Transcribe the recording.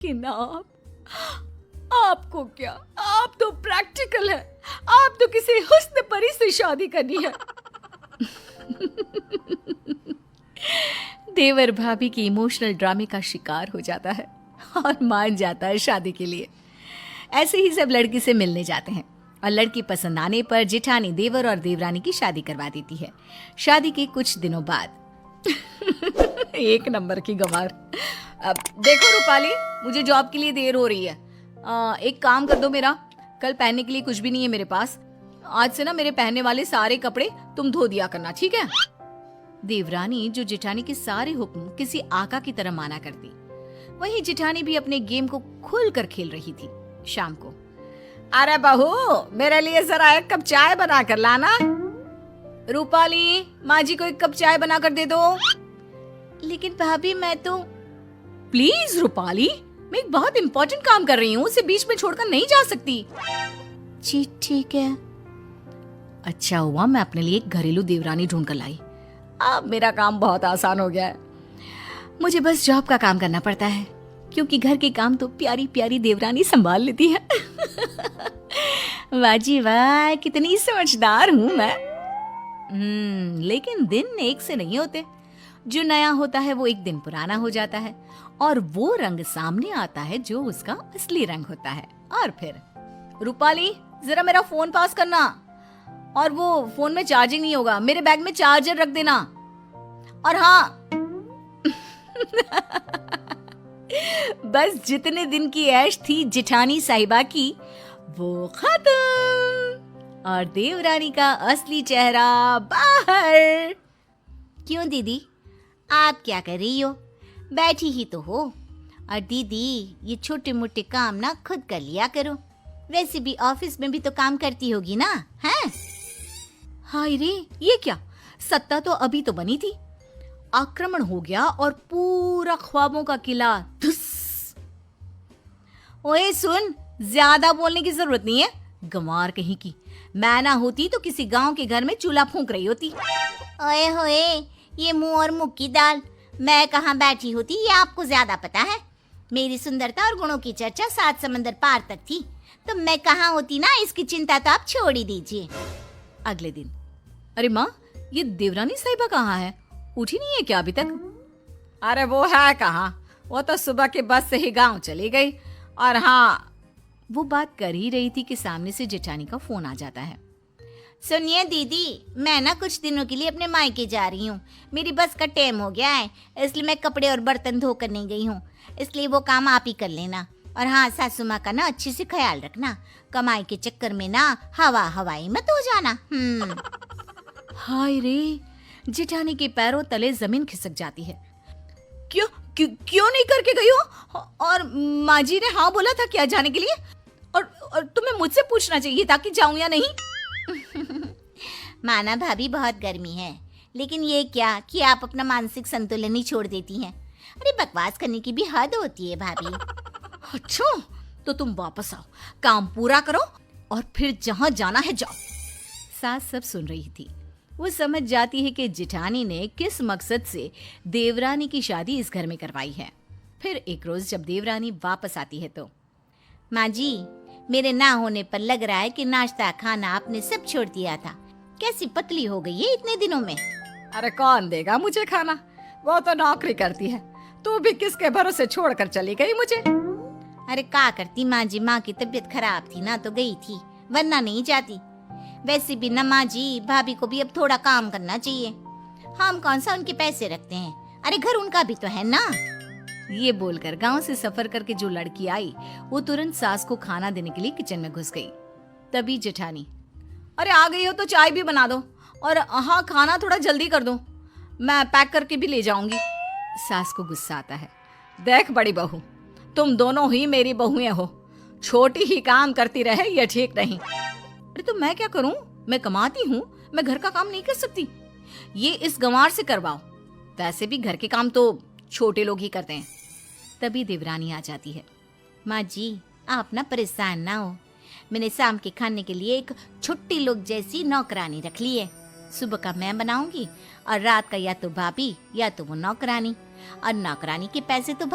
कि ना आपको क्या, आप तो प्रैक्टिकल है, आप तो किसी हुस्न परी से शादी करनी है। देवर भाभी की इमोशनल ड्रामे का शिकार हो जाता है और मान जाता है शादी के लिए। ऐसे ही सब लड़की से मिलने जाते हैं और लड़की पसंद आने पर जेठानी देवर और देवरानी की शादी करवा देती है। शादी के कुछ दिनों बाद एक नंबर की गंवार। अब देखो रूपाली, मुझे जॉब के लिए देर हो रही है। एक काम कर दो मेरा, कल पहनने के लिए कुछ भी नहीं है मेरे पास। आज से ना मेरे पहनने वाले सारे कपड़े तुम धो दिया करना, ठीक है? देवरानी जो जेठानी के सारे हुक्म किसी आका की तरह माना करती, वहीं जेठानी भी अपने गेम को खुलकर खेल रही थी। शाम को, अरे बहू, मेरे लिए जरा एक कप चाय बना कर लाना। रूपाली, माँ जी को एक कप चाय बना कर दे दो। लेकिन भाभी मैं तो। प्लीज रूपाली, मैं एक बहुत इंपॉर्टेंट काम कर रही हूँ, उसे बीच में छोड़कर नहीं जा सकती। जी ठीक है। अच्छा हुआ मैं अपने लिए एक घरेलू देवरानी ढूंढ कर लाई। अब मेरा काम बहुत आसान हो गया है। मुझे बस जॉब का काम करना पड़ता है, क्योंकि घर के काम तो प्यारी प्यारी देवरानी संभाल लेती है। वाह जी वाह, कितनी समझदार हूँ मैं। लेकिन दिन एक से नहीं होते। जो नया होता है वो एक दिन पुराना हो जाता है और वो रंग सामने आता है जो उसका असली रंग होता है। और फिर रूपाली, जरा मेरा फोन पास करना। और वो फोन में चार्जिंग नहीं होगा, मेरे बैग में चार्जर रख देना। और हाँ, बस जितने दिन की ऐश थी जेठानी साहिबा की, वो खत्म और देवरानी का असली चेहरा बाहर। क्यों दीदी, आप क्या कर रही हो? बैठी ही तो हो। और दीदी, ये छोटे मोटे काम ना खुद कर लिया करो, वैसे भी ऑफिस में भी तो काम करती होगी ना, हैं? हाय रे, ये क्या, सत्ता तो अभी तो बनी थी, आक्रमण हो गया और पूरा ख्वाबों का किला धुस। ओए सुन, ज्यादा बोलने की जरूरत नहीं है, गंवार कहीं की। मैं ना होती तो किसी गांव के घर में चूल्हा फूंक रही होती। ओए होए, ये मुंह और मुख की दाल, मैं कहाँ बैठी होती ये आपको ज्यादा पता है। मेरी सुंदरता और गुणों की चर्चा 7 समंदर पार तक थी, तो मैं कहाँ होती ना, इसकी चिंता तो आप छोड़ ही दीजिए। अगले दिन, अरे माँ, ये देवरानी साहिबा कहाँ है? उठी नहीं है क्या अभी तक? अरे वो है कहाँ, वो तो सुबह के बस से ही गांव चली गई। और हाँ, वो बात कर ही रही थी कि सामने से जेठानी का फोन आ जाता है। सुनिए दीदी, मैं ना कुछ दिनों के लिए अपने मायके जा रही हूँ, मेरी बस का टाइम हो गया है, इसलिए मैं कपड़े और बर्तन धोकर नहीं गई हूँ, इसलिए वो काम आप ही कर लेना। और हाँ, सासू माँ का ना अच्छे से ख्याल रखना, कमाई के चक्कर में ना हवाई मत हो जाना। हाय रे, जेठानी के पैरों तले जमीन खिसक जाती है। क्यों नहीं करके गई हो? और माँ जी ने हाँ बोला था क्या जाने के लिए? और तुम्हें मुझसे पूछना चाहिए था कि जाऊं या नहीं। माना भाभी, बहुत गर्मी है, लेकिन ये क्या कि आप अपना मानसिक संतुलन ही छोड़ देती हैं। अरे बकवास करने की भी हद होती है भाभी। अच्छा, तो तुम वापस आओ, काम पूरा करो और फिर जहां जाना है जाओ। सास सब सुन रही थी। वो समझ जाती है कि जेठानी ने किस मकसद से देवरानी की शादी इस घर में करवाई है। फिर एक रोज जब देवरानी वापस आती है तो, माँ जी, मेरे ना होने पर लग रहा है कि नाश्ता खाना आपने सब छोड़ दिया था, कैसी पतली हो गई है इतने दिनों में। अरे कौन देगा मुझे खाना, वो तो नौकरी करती है, तू भी किसके भरोसे छोड़कर चली गई मुझे। अरे क्या करती माँ जी, माँ की तबीयत खराब थी ना तो गई थी, वरना नहीं जाती। वैसे भी ना माँ जी, भाभी को भी अब थोड़ा काम करना चाहिए, हम कौन सा उनके पैसे रखते हैं, अरे घर उनका भी तो है ना। ये बोलकर गांव से सफर करके जो लड़की आई, वो तुरंत सास को खाना देने के लिए किचन में घुस गई। तभी जेठानी, अरे आ गई हो तो चाय भी बना दो, और हाँ, खाना थोड़ा जल्दी कर दो, मैं पैक करके भी ले जाऊंगी। सास को गुस्सा आता है, देख बड़ी बहू, तुम दोनों ही मेरी बहुएं हो, छोटी ही काम करती रहे ये ठीक नहीं। अरे तो मैं क्या करूं, मैं कमाती हूँ, मैं घर का काम नहीं कर सकती, ये इस गंवार से करवाओ, वैसे भी घर के काम तो छोटे लोग ही करते हैं। तभी देवरानी आ जाती है। माँ जी, आप ना परेशान ना हो, मैंने शाम के खाने के लिए एक छुट्टी लोग जैसी नौकरानी रख ली है, सुबह का मैं बनाऊंगी और रात का या तो भाभी या तो वो नौकरानी, और नौकरानी के पैसे तो